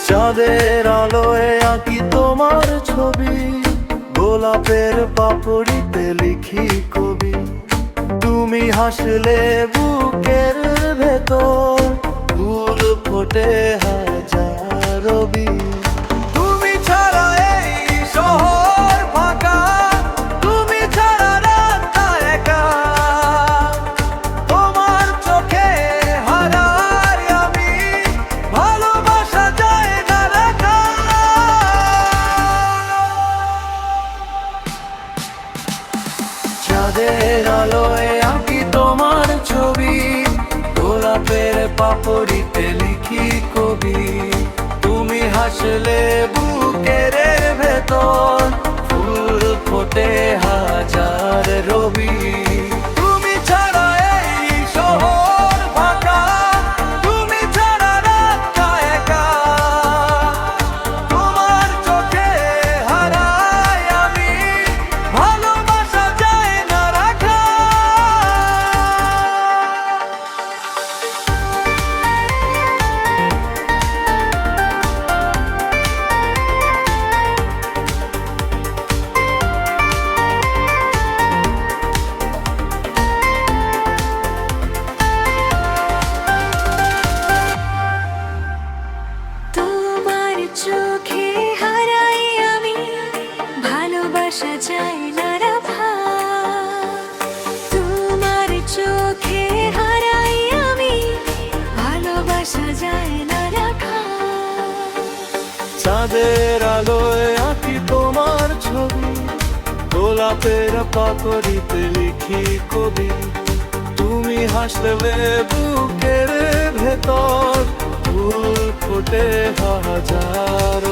চাঁদের আলোয় আঁকি তোমার ছবি, গোলাপের পাপড়িতে লিখি কবি। তুমি হাসলে বুকের ভেতর ফুল ফোটে হাজার রবি। তুমি ছাড়া এই শহর ফাঁকা, তুমি ছাড়া রাতটা একা। তোমার চোখে হারাই আমি, ভালোবাসা যায় না রাখা। চাঁদের আলোয় আঁকি তোমার ছবি, গোলাপের পাপড়িতে লিখি কবি। তুমি হাসলে বুকের ভেতর ফুল ফোটে হাজার রবি। তুমি ছাড়া এই শহর ফাঁকা, তুমি ছাড়া রাতটা একা। তোমার চোখে হারাই আমি, ভালোবাসা যায় না রাখা। তোমার চোখে হারাই আমি, ভালোবাসা যায় না রাখা। তোমার চোখে হারাই আমি, ভালোবাসা যায় না রাখা। চাঁদের আলোয় আঁকি তোমার ছবি, গোলাপের পাপড়িতে লিখি কবি। তুমি হাসলে বুকের ভেতর ফুল ফোটে হাজার